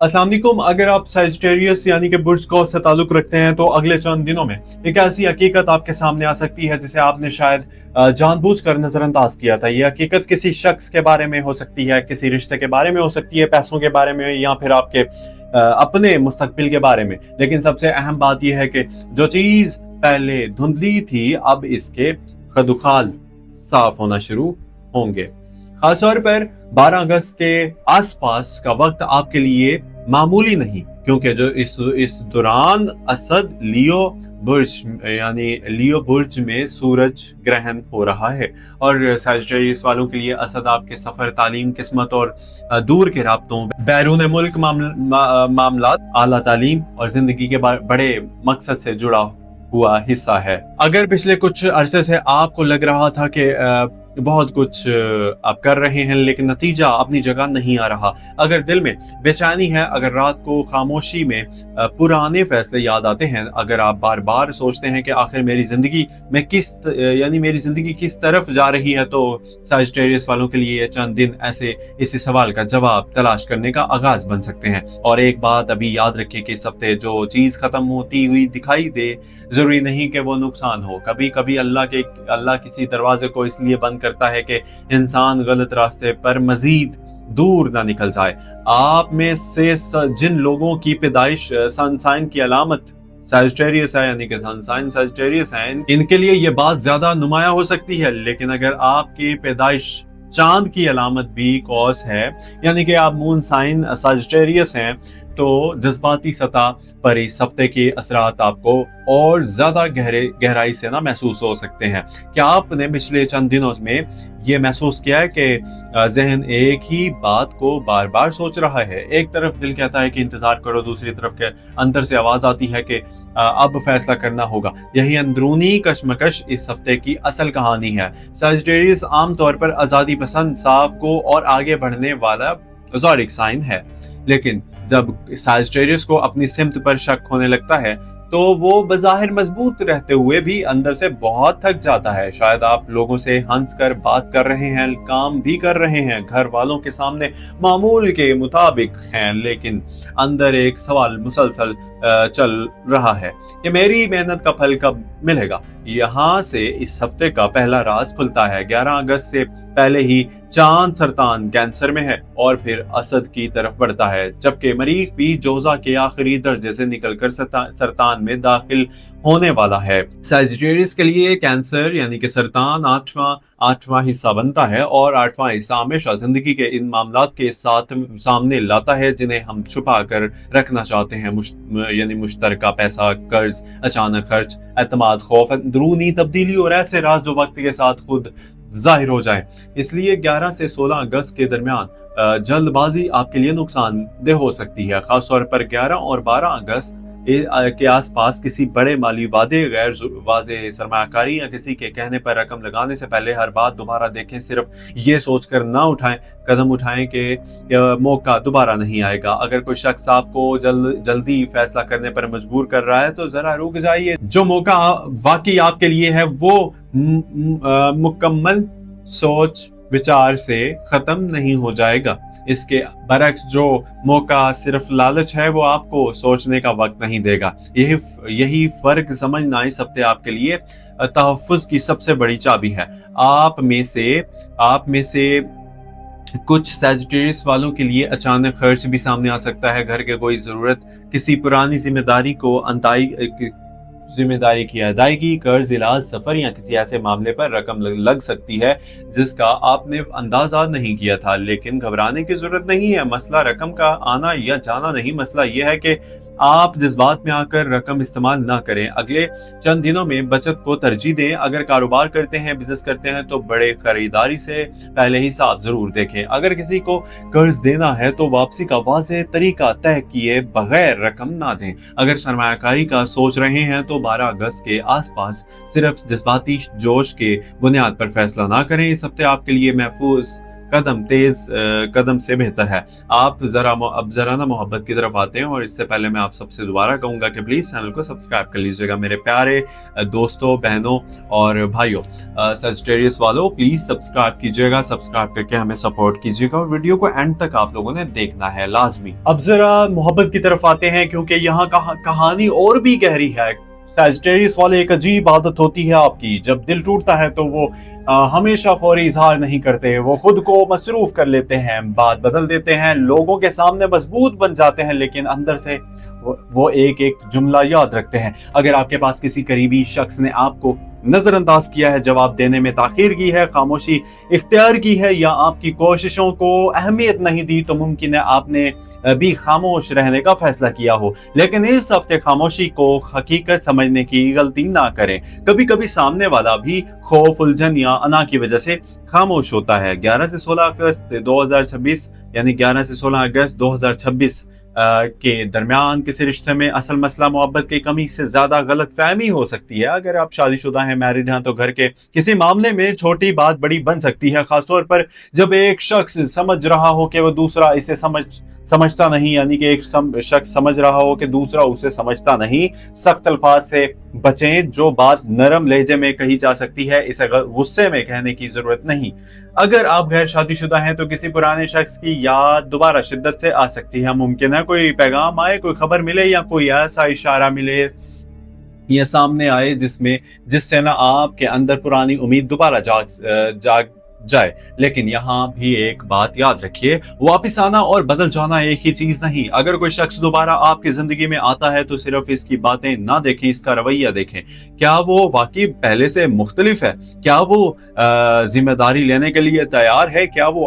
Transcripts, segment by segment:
अस्सलाम वालेकुम। अगर आप सजिटेरियस यानी कि बुर्ज कौस से ताल्लुक रखते हैं तो अगले चंद दिनों में एक ऐसी हकीकत आपके सामने आ सकती है जिसे आपने शायद जानबूझकर नजरअंदाज किया था। ये हकीकत किसी शख्स के बारे में हो सकती है, किसी रिश्ते के बारे में हो सकती है, पैसों के बारे में, या फिर आपके अपने मुस्तकबिल के बारे में। लेकिन सबसे अहम बात यह है कि जो चीज पहले धुंधली थी अब इसके खदुखाल साफ होना शुरू होंगे। खासतौर पर 12 अगस्त के आसपास का वक्त आपके लिए मामूली नहीं, क्योंकि जो इस दौरान असद लियो बुर्ज में सूरज ग्रहण हो रहा है। और सजिटेरियस वालों के लिए असद आपके सफर, तालीम, किस्मत और दूर के राब्तों, बैरून मुल्क मामलात, आला तालीम और जिंदगी के बड़े मकसद से जुड़ा हुआ हिस्सा है। अगर पिछले कुछ अरसे से आपको लग रहा था कि बहुत कुछ आप कर रहे हैं लेकिन नतीजा अपनी जगह नहीं आ रहा, अगर दिल में बेचैनी है, अगर रात को खामोशी में पुराने फैसले याद आते हैं, अगर आप बार बार सोचते हैं कि आखिर मेरी जिंदगी किस तरफ जा रही है, तो सजिटेरियस वालों के लिए चंद दिन ऐसे इसी सवाल का जवाब तलाश करने का आगाज बन सकते हैं। और एक बात अभी याद रखिए कि इस हफ्ते जो चीज खत्म होती हुई दिखाई दे, जरूरी नहीं कि वो नुकसान हो। कभी कभी अल्लाह किसी दरवाजे को इसलिए बंद करता है कि इंसान गलत रास्ते पर मजीद दूर ना निकल जाए। आप में से जिन लोगों की पैदाइश सनसाइन की अलामत सजिटेरियस है, यानी कि सनसाइन सजिटेरियस है, इनके लिए ये बात ज्यादा नुमाया हो सकती है। लेकिन अगर आपकी पैदाइश चांद की अलामत भी कॉस है, यानी कि आप मून साइन सजिटेरियस हैं, तो जज्बाती सतह पर इस हफ्ते के असरात आपको और ज्यादा गहराई से ना महसूस हो सकते हैं। क्या आपने पिछले चंद दिनों में ये महसूस किया है कि जहन एक ही बात को बार बार सोच रहा है? एक तरफ दिल कहता है कि इंतजार करो, दूसरी तरफ के अंदर से आवाज आती है कि अब फैसला करना होगा। यही अंदरूनी कशमकश इस हफ्ते की असल कहानी है। सजिटेरियस आमतौर पर आजादी पसंद, साफ को और आगे बढ़ने वाला ज़ोडिक साइन है, लेकिन जब सजिटेरियस को अपनी सिमत पर शक होने लगता है तो वो बज़ाहिर मजबूत रहते हुए भी अंदर से बहुत थक जाता है। शायद आप लोगों से हंस कर बात कर रहे हैं, काम भी कर रहे हैं, घर वालों के सामने मामूल के मुताबिक हैं, लेकिन अंदर एक सवाल मुसलसल चल रहा है कि मेरी मेहनत का फल कब मिलेगा। यहाँ से इस हफ्ते का पहला राज खुलता है। 11 अगस्त से पहले ही चांद सरतान कैंसर में है और फिर असद की तरफ बढ़ता है, जबकि मरीख भी जोजा के आखिरी दर्जे से निकलकर सरतान में दाखिल होने वाला है। सजिटेरियस के लिए कैंसर यानी कि सरतान आठवां हिस्सा बनता है, और आठवां हिस्सा हमेशा जिंदगी के इन मामलात के साथ सामने लाता है जिन्हें हम छुपा कर रखना चाहते हैं, यानी मुश्तरका पैसा, कर्ज, अचानक खर्च, एतमाद, खौफ, अंदरूनी तब्दीली और ऐसे राज जो वक्त के साथ खुद जाहिर हो जाए। इसलिए 11 से 16 अगस्त के दरमियान जल्दबाजी आपके लिए नुकसानदेह हो सकती है। खासतौर पर 11 और 12 अगस्त के आसपास किसी बड़े माली वादे, गैर वाज़ेह सरमायाकारी या किसी के कहने पर रकम लगाने से पहले हर बात दोबारा देखें। सिर्फ ये सोचकर ना कदम उठाएं कि मौका दोबारा नहीं आएगा। अगर कोई शख्स आपको जल्दी फैसला करने पर मजबूर कर रहा है तो जरा रुक जाइए। जो मौका वाकई आपके लिए है वो मुकम्मल सोच विचार से खत्म नहीं हो जाएगा। इसके बरक्स जो मौका सिर्फ लालच है वो आपको सोचने का वक्त नहीं देगा। यही फर्क समझना इस हफ्ते आपके लिए तहफ़्फ़ुज़ की सबसे बड़ी चाबी है। आप में से कुछ सजिटेरियस वालों के लिए अचानक खर्च भी सामने आ सकता है। घर के कोई जरूरत, किसी पुरानी जिम्मेदारी की अदायगी, कर्ज, इलाज, सफर या किसी ऐसे मामले पर रकम लग सकती है जिसका आपने अंदाजा नहीं किया था। लेकिन घबराने की जरूरत नहीं है। मसला रकम का आना या जाना नहीं, मसला यह है कि आप जज्बात में आकर रकम इस्तेमाल ना करें। अगले चंद दिनों में बचत को तरजीह दें। अगर कारोबार करते हैं, बिजनेस करते हैं, तो बड़े खरीदारी से पहले हिसाब जरूर देखें। अगर किसी को कर्ज देना है तो वापसी का वाज़ेह तरीका तय किए बगैर रकम ना दें। अगर सरमायाकारी का सोच रहे हैं तो 12 अगस्त के आसपास सिर्फ जज्बाती जोश के बुनियाद पर फैसला ना करें। इस हफ्ते आपके लिए महफूज कदम से बेहतर है। आप अब जरा ना मोहब्बत की तरफ आते हैं, और इससे पहले मैं आप सबसे दोबारा कहूंगा कि प्लीज चैनल को सब्सक्राइब कर लीजिएगा मेरे प्यारे दोस्तों, बहनों और भाइयों। सजिटेरियस वालों प्लीज सब्सक्राइब कीजिएगा, सब्सक्राइब करके हमें सपोर्ट कीजिएगा, और वीडियो को एंड तक आप लोगों ने देखना है लाजमी। अब जरा मोहब्बत की तरफ आते हैं, क्योंकि यहाँ कहानी और भी गहरी है। सजिटेरियस वाले एक अजीब आदत होती है आपकी, जब दिल टूटता है तो वो हमेशा फौरी इजहार नहीं करते, वो खुद को मसरूफ कर लेते हैं, बात बदल देते हैं, लोगों के सामने मजबूत बन जाते हैं, लेकिन अंदर से वो एक एक जुमला याद रखते हैं। अगर आपके पास किसी करीबी शख्स ने आपको नजरअंदाज किया है, जवाब देने में ताखीर की है, खामोशी इख्तियार की है, या आपकी कोशिशों को अहमियत नहीं दी, तो मुमकिन है आपने भी खामोश रहने का फैसला किया हो। लेकिन इस हफ्ते खामोशी को हकीकत समझने की गलती ना करें। कभी कभी सामने वाला भी खौफ, उलझन या अना की वजह से खामोश होता है। 11 से 16 अगस्त 2026 यानी 11 से 16 अगस्त 2026 के दरमियान किसी रिश्ते में असल मसला मोहब्बत की कमी से ज्यादा गलत फहमी हो सकती है। अगर आप शादीशुदा हैं, मैरिड हैं, तो घर के किसी मामले में छोटी बात बड़ी बन सकती है, खासतौर पर जब एक शख्स समझ रहा हो कि वो दूसरा इसे समझता नहीं, यानी कि एक शख्स समझ रहा हो कि दूसरा उसे समझता नहीं। सख्त अल्फाज से बचें, जो बात नरम लहजे में कही जा सकती है इसे गुस्से में कहने की जरूरत नहीं। अगर आप गैर शादीशुदा हैं तो किसी पुराने शख्स की याद दोबारा शिद्दत से आ सकती है। मुमकिन है कोई पैगाम आए, कोई खबर मिले, या कोई ऐसा इशारा मिले या सामने आए जिससे ना आपके अंदर पुरानी उम्मीद दोबारा जाग जाए। लेकिन यहाँ भी एक बात याद रखिए, वापस आना और बदल जाना एक ही चीज नहीं। अगर कोई शख्स दोबारा आपकी जिंदगी में आता है तो सिर्फ इसकी बातें ना देखें, इसका रवैया देखें। क्या वो वाकई पहले से मुख्तलिफ है? क्या वो जिम्मेदारी लेने के लिए तैयार है? क्या वो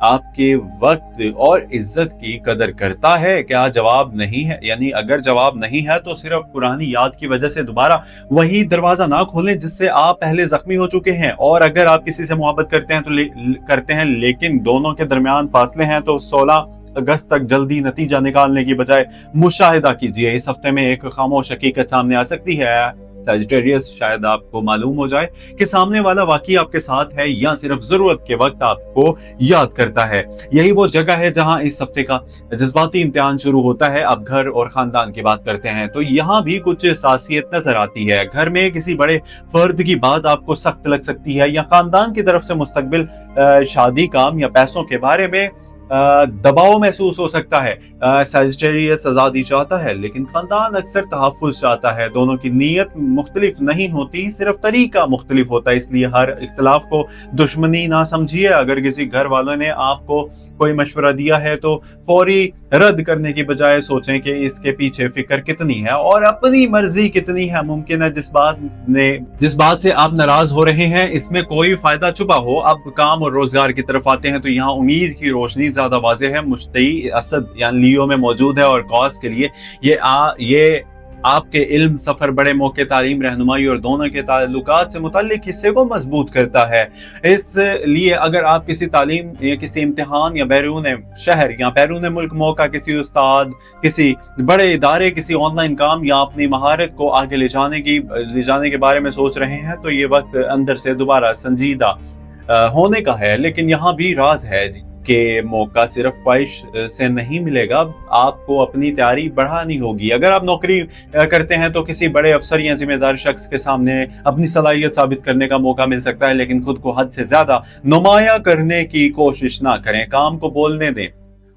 आपके वक्त और इज्जत की कदर करता है? क्या जवाब नहीं है, यानी अगर जवाब नहीं है तो सिर्फ पुरानी याद की वजह से दोबारा वही दरवाजा ना खोलें जिससे आप पहले जख्मी हो चुके हैं। और अगर आप किसी से मोहब्बत करते हैं तो करते हैं, लेकिन दोनों के दरमियान फासले हैं, तो 16 अगस्त तक जल्दी नतीजा निकालने की बजाय मुशाहिदा कीजिए। इस हफ्ते में एक खामोश हकीकत सामने आ सकती है सजिटेरियस, शायद आपको मालूम हो जाए कि सामने वाला वाकई आपके साथ है या सिर्फ जरूरत के वक्त आपको याद करता है। यही वो जगह है जहां इस हफ्ते का जज्बाती इम्तिहान शुरू होता है। अब घर और खानदान की बात करते हैं तो यहाँ भी कुछ सासियत नजर आती है। घर में किसी बड़े फर्द की बात आपको सख्त लग सकती है, या खानदान की तरफ से मुस्तकबिल शादी, काम या पैसों के बारे में दबाव महसूस हो सकता है। सजिटेरियस आजादी चाहता है, लेकिन खानदान अक्सर तहफ्फुज़ चाहता है। दोनों की नीयत मुख्तलिफ नहीं होती, सिर्फ तरीका मुख्तलिफ होता है। इसलिए हर इख्तलाफ को दुश्मनी ना समझिए। अगर किसी घर वालों ने आपको कोई मशवरा दिया है तो फौरी रद्द करने की बजाय सोचें कि इसके पीछे फिक्र कितनी है और अपनी मर्जी कितनी है। मुमकिन है जिस बात से आप नाराज हो रहे हैं इसमें कोई फायदा छुपा हो। अब काम और रोजगार की तरफ आते हैं तो यहाँ उम्मीद की रोशनी ज्यादा वाज़ेह है। मुश्तई असद यानी लियो में मौजूद है, और कॉस के लिए ये आपके इल्म, सफर, बड़े मौके, तालीम, रहनुमाई और दोनों के ताल्लुकात से मुताल्लिक हिस्से को मजबूत करता है। इसलिए अगर आप किसी तालीम या किसी इम्तिहान या बैरून शहर या बैरून मुल्क मौका, किसी उस्ताद, किसी बड़े इदारे, किसी ऑनलाइन काम या अपनी महारत को आगे ले जाने के बारे में सोच रहे हैं तो ये वक्त अंदर से दोबारा संजीदा होने का है। लेकिन यहाँ भी राज है कि मौका सिर्फ ख्वाहिश से नहीं मिलेगा, आपको अपनी तैयारी बढ़ानी होगी। अगर आप नौकरी करते हैं तो किसी बड़े अफसर या जिम्मेदार शख्स के सामने अपनी सलाहियत साबित करने का मौका मिल सकता है, लेकिन खुद को हद से ज्यादा नुमाया करने की कोशिश ना करें। काम को बोलने दें।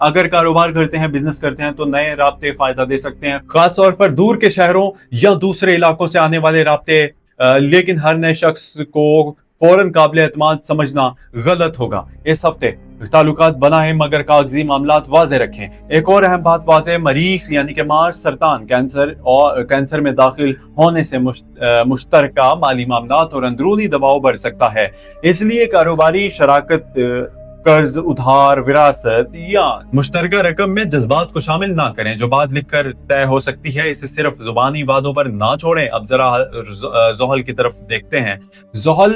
अगर कारोबार करते हैं, बिजनेस करते हैं तो नए राब्ते फायदा दे सकते हैं, खासतौर पर दूर के शहरों या दूसरे इलाकों से आने वाले राब्ते। लेकिन हर नए शख्स को फौरन काबिल एतमाद समझना गलत होगा। इस हफ्ते ताल्लुकात बनाएं मगर कागजी मामलात वाज़े रखें। एक और अहम बात वाज़े, मरीख यानी कि मार्च, सरतान, कैंसर में दाखिल होने से मुश्तरका माली मामलात और अंदरूनी दबाव बढ़ सकता है। इसलिए कारोबारी शराकत, कर्ज, उधार, विरासत या मुश्तरका रकम में जज्बात को शामिल ना करें जो बात लिखकर तय हो सकती है। इसे सिर्फ जुबानी वादों पर ना छोड़ें। अब जरा ज़ोहल की तरफ देखते हैं। ज़ोहल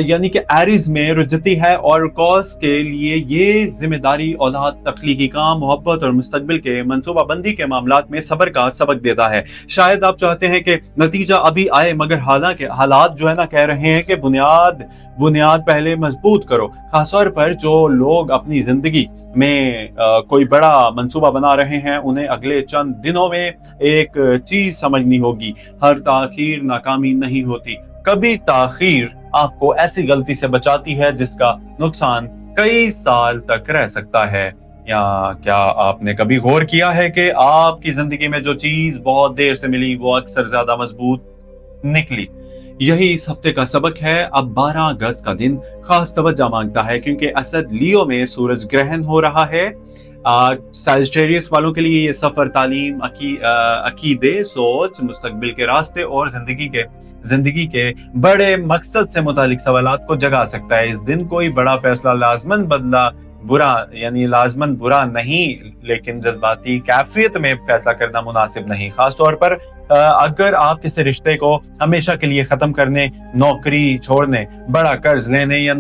यानी कि एरीज में रुजती है और कॉस के लिए ये जिम्मेदारी औलाद, तख्लीकी काम, मोहब्बत और मुस्तकबिल के मनसूबाबंदी के मामलात में सब्र का सबक देता है। शायद आप चाहते हैं कि नतीजा अभी आए, मगर हालात जो है ना कह रहे हैं कि बुनियाद पहले मजबूत करो। खासतौर पर जो लोग अपनी जिंदगी में कोई बड़ा मंसूबा बना रहे हैं, उन्हें अगले चंद दिनों में एक चीज समझनी होगी, हर ताखीर नाकामी नहीं होती। कभी ताखीर आपको ऐसी गलती से बचाती है जिसका नुकसान कई साल तक रह सकता है। या क्या आपने कभी गौर किया है कि आपकी जिंदगी में जो चीज बहुत देर से मिली वो अक्सर ज्यादा मजबूत निकली? यही इस हफ्ते का सबक है। अब 12 अगस्त का दिन खास तवज्जो मांगता है क्योंकि असद लियो में सूरज ग्रहण हो रहा है। सैजिटेरियस वालों के लिए ये सफर तालीम, अकीदे, सोच, मुस्तकबिल के रास्ते और जिंदगी के बड़े मकसद से मुतालिक सवालात को जगा सकता है। इस दिन कोई बड़ा फैसला लाजमन बुरा नहीं, लेकिन जज्बाती कैफियत में फैसला करना मुनासिब नहीं। खास तौर पर अगर आप किसी रिश्ते को हमेशा के लिए खत्म करने, नौकरी छोड़ने, बड़ा कर्ज लेने या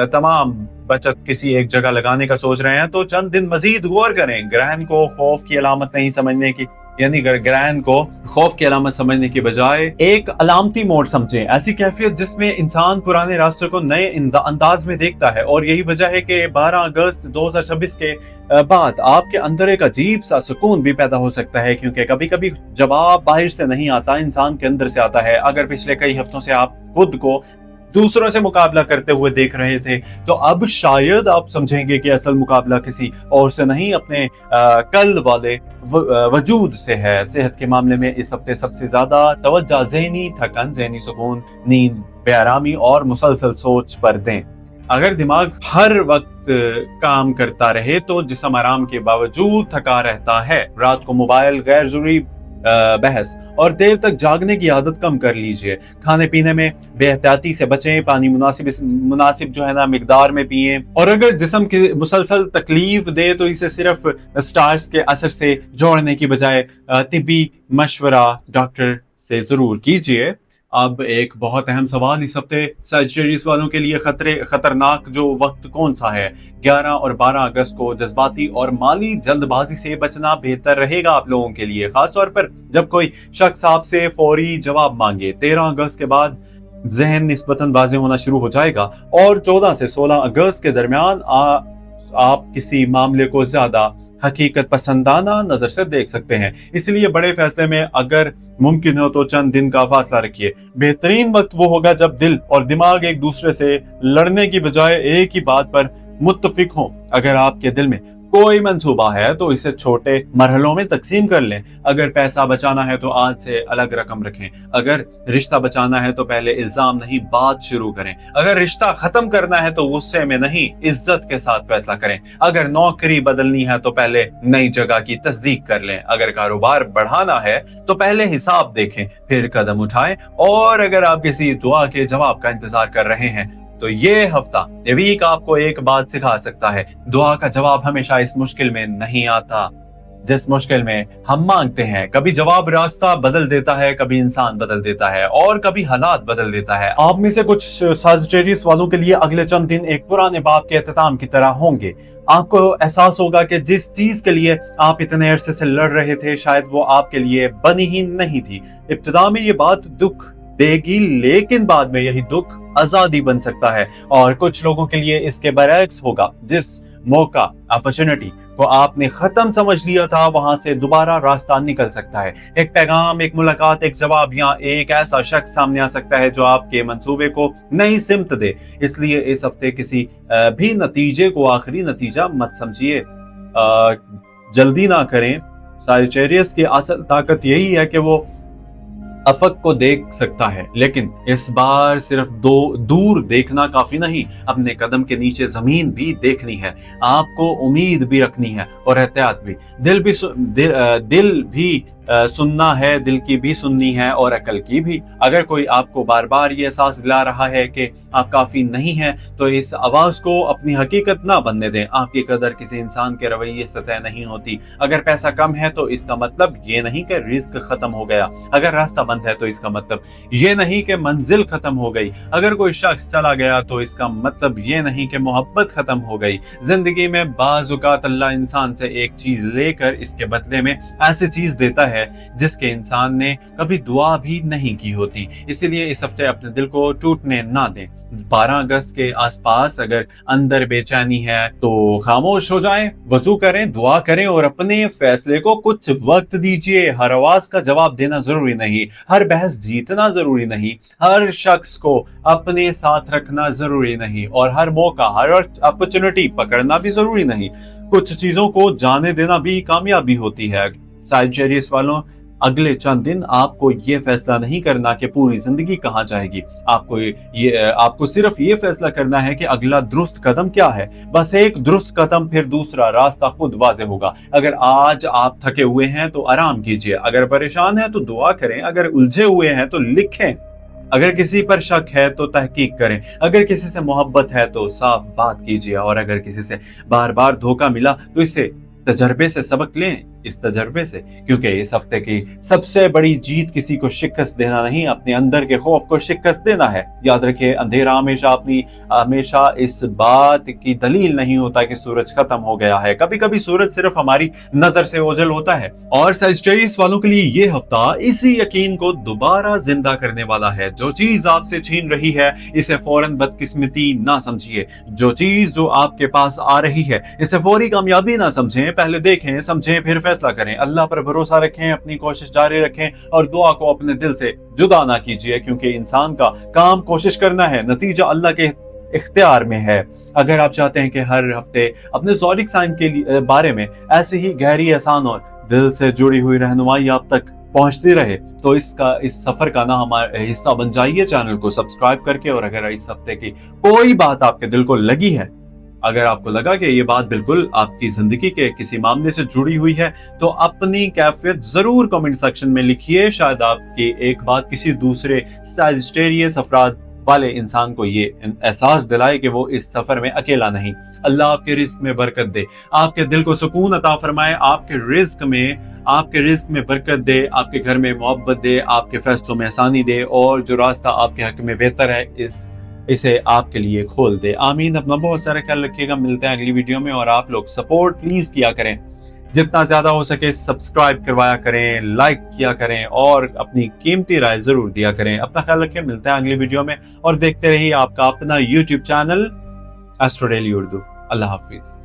तमाम बचत किसी एक जगह लगाने का सोच रहे हैं, तो चंद दिन मजीद गौर करें। ग्रहण को खौफ की अलामत समझने की बजाय एक अलामती मोड़ समझें। ऐसी कैफियत जिसमें इंसान पुराने रास्ते को नए अंदाज में देखता है। और यही वजह है कि 12 अगस्त 2026 के बाद आपके अंदर एक अजीब सा सुकून भी पैदा हो सकता है, क्योंकि कभी कभी जवाब बाहर से नहीं आता, इंसान के अंदर से आता है। अगर पिछले कई हफ्तों से आप खुद को दूसरों से मुकाबला करते हुए देख रहे थे, तो अब शायद आप समझेंगे कि असल मुकाबला किसी और से नहीं, अपने कल वाले वजूद से है। सेहत के मामले में इस हफ्ते सबसे ज्यादा तवज्जो ज़हनी थकन, ज़हनी सुकून, नींद, बेआरामी और मुसलसल सोच पर दें। अगर दिमाग हर वक्त काम करता रहे तो जिस्म आराम के बावजूद थका रहता है। रात को मोबाइल, गैर जरूरी बहस और देर तक जागने की आदत कम कर लीजिए। खाने पीने में बेहतियाती से बचें। पानी मुनासिब जो है ना मिकदार में पिएं। और अगर जिस्म की मुसलसल तकलीफ दे तो इसे सिर्फ स्टार्स के असर से जोड़ने की बजाय तिब्बी मशवरा डॉक्टर से जरूर कीजिए। अब एक बहुत अहम सवाल इस हफ्ते सैजिटेरियस वालों के लिए खतरनाक जो वक्त कौन सा है? 11 और 12 अगस्त को जज्बाती और माली जल्दबाजी से बचना बेहतर रहेगा आप लोगों के लिए, खासतौर पर जब कोई शख्स आपसे फौरी जवाब मांगे। 13 अगस्त के बाद जहन निस्बतन वाज़ेह होना शुरू हो जाएगा और 14 से 16 अगस्त के दरमियान आप किसी मामले को ज्यादा हकीकत पसंदाना नजर से देख सकते हैं। इसलिए बड़े फैसले में अगर मुमकिन हो तो चंद दिन का फासला रखिए। बेहतरीन वक्त वो होगा जब दिल और दिमाग एक दूसरे से लड़ने की बजाय एक ही बात पर मुत्तफिक हो। अगर आपके दिल में कोई मंसूबा है तो इसे छोटे मरहलों में तकसीम कर लें। अगर पैसा बचाना है तो आज से अलग रकम रखें। अगर रिश्ता बचाना है तो पहले इल्जाम नहीं बात शुरू करें। अगर रिश्ता खत्म करना है तो गुस्से में नहीं इज्जत के साथ फैसला करें। अगर नौकरी बदलनी है तो पहले नई जगह की तस्दीक कर लें। अगर कारोबार बढ़ाना है तो पहले हिसाब देखें फिर कदम उठाएं। और अगर आप किसी दुआ के जवाब का इंतजार कर रहे हैं तो ये हफ्ता, ये वीक आपको एक बात सिखा सकता है। दुआ का जवाब हमेशा इस मुश्किल में नहीं आता जिस मुश्किल में हम मांगते हैं। कभी जवाब रास्ता बदल देता है, कभी इंसान बदल देता है और कभी हालात बदल देता है। आप में से कुछ सैजिटेरियस वालों के लिए अगले चंद दिन एक पुराने बाप के इख्तिताम की तरह होंगे। आपको एहसास होगा कि जिस चीज के लिए आप इतने अरसे से लड़ रहे थे शायद वो आपके लिए बनी ही नहीं थी। इब्तिदा में ये बात दुख देगी, लेकिन बाद में यही दुख आजादी बन सकता है। और कुछ लोगों के लिए इसके बरअक्स होगा। जिस मौका, अपॉर्चुनिटी को आपने खत्म समझ लिया था वहां से दोबारा रास्ता निकल सकता है। एक पैगाम, एक मुलाकात, एक जवाब या एक ऐसा शख्स सामने आ सकता है जो आपके मंसूबे को नई सिमत दे। इसलिए इस हफ्ते किसी भी नतीजे को आखिरी नतीजा मत समझिए। जल्दी ना करें। सैजिटेरियस की असल ताकत यही है कि वो अफक को देख सकता है, लेकिन इस बार सिर्फ दूर देखना काफी नहीं, अपने कदम के नीचे जमीन भी देखनी है। आपको उम्मीद भी रखनी है और एहतियात भी। दिल भी सुनना है, दिल की भी सुननी है और अकल की भी। अगर कोई आपको बार बार ये एहसास दिला रहा है कि आप काफी नहीं हैं, तो इस आवाज को अपनी हकीकत ना बनने दें। आपकी कदर किसी इंसान के रवैये से तय नहीं होती। अगर पैसा कम है तो इसका मतलब ये नहीं कि रिस्क खत्म हो गया। अगर रास्ता बंद है तो इसका मतलब ये नहीं कि मंजिल खत्म हो गई। अगर कोई शख्स चला गया तो इसका मतलब ये नहीं कि मोहब्बत खत्म हो गई। जिंदगी में बाज़ औक़ात अल्लाह इंसान से एक चीज लेकर इसके बदले में ऐसी चीज देता है ہے जिसके इंसान ने कभी दुआ भी नहीं की होती। इसीलिए इस हफ्ते अपने दिल को टूटने ना दें। 12 अगस्त के आसपास अगर अंदर बेचैनी है तो खामोश हो जाएं, वजू करें, दुआ करें और अपने फैसले को कुछ वक्त दीजिए। हर आवाज का जवाब देना जरूरी नहीं, हर बहस जीतना जरूरी नहीं, हर शख्स को अपने साथ रखना जरूरी नहीं और हर मौका, हर अपॉर्चुनिटी पकड़ना भी जरूरी नहीं। कुछ चीजों को जाने देना भी कामयाबी होती है। सैजिटेरियस वालों, अगले चंद दिन आपको ये फैसला नहीं करना कि पूरी जिंदगी कहाँ जाएगी। आपको सिर्फ ये फैसला करना है कि अगला दुरुस्त कदम क्या है। बस एक दुरुस्त कदम, फिर दूसरा रास्ता खुद वाज़ेह होगा। अगर आज आप थके हुए हैं तो आराम कीजिए, अगर परेशान हैं तो दुआ करें, अगर उलझे हुए हैं तो लिखें, अगर किसी पर शक है तो तहकीक करें, अगर किसी से मोहब्बत है तो साफ बात कीजिए और अगर किसी से बार बार धोखा मिला तो इसे तजर्बे से सबक लें, इस तजर्बे से, क्योंकि इस हफ्ते की सबसे बड़ी जीत किसी को शिकस्त देना नहीं, अपने अंदर के खौफ को शिकस्त देना है। याद रखिए, अंधेरा हमेशा इस बात की दलील नहीं होता कि सूरज खत्म हो गया है। कभी कभी सूरज सिर्फ हमारी नजर से ओझल होता है। और सैजिटेरियस वालों के लिए ये हफ्ता इसी यकीन को दोबारा जिंदा करने वाला है। जो चीज आपसे छीन रही है इसे फौरन बदकिस्मती ना समझिए। जो चीज जो आपके पास आ रही है इसे फौरी कामयाबी ना समझें। पहले देखें, समझें, फिर फैसला करें। अल्लाह पर भरोसा रखें, अपनी कोशिश जारी रखें और दुआ को अपने दिल से जुदा ना कीजिए, क्योंकि इंसान का काम कोशिश करना है, नतीजा अल्लाह के इख्तियार में है। अगर आप चाहते हैं कि हर हफ्ते अपने ज़ोडिक साइन के बारे में ऐसे ही गहरी, आसान और दिल से जुड़ी हुई रहनुमाई आप तक पहुंचती रहे तो इस सफर का ना हमारे हिस्सा बन जाइए चैनल को सब्सक्राइब करके। और अगर इस हफ्ते की कोई बात आपके दिल को लगी है, अगर आपको लगा कि ये बात बिल्कुल आपकी जिंदगी के किसी मामले से जुड़ी हुई है, तो अपनी कैफियत जरूर कमेंट सेक्शन में लिखिए। शायद आपकी एक बात किसी दूसरे सैजिटेरियस अफराद वाले इंसान को ये एहसास दिलाए कि वो इस सफर में अकेला नहीं। अल्लाह आपके रिस्क में बरकत दे, आपके दिल को सुकून अता फरमाए, आपके रिस्क में बरकत दे, आपके घर में मोहब्बत दे, आपके फैसलों में आसानी दे और जो रास्ता आपके हक में बेहतर है इसे आपके लिए खोल दे। आमीन। अपना बहुत सारा ख्याल रखिएगा। मिलते हैं अगली वीडियो में और आप लोग सपोर्ट प्लीज किया करें, जितना ज्यादा हो सके सब्सक्राइब करवाया करें, लाइक किया करें और अपनी कीमती राय जरूर दिया करें। अपना ख्याल रखें। मिलते हैं अगली वीडियो में और देखते रहिए आपका अपना YouTube channel Astro Daily Urdu. अल्लाह हाफिज।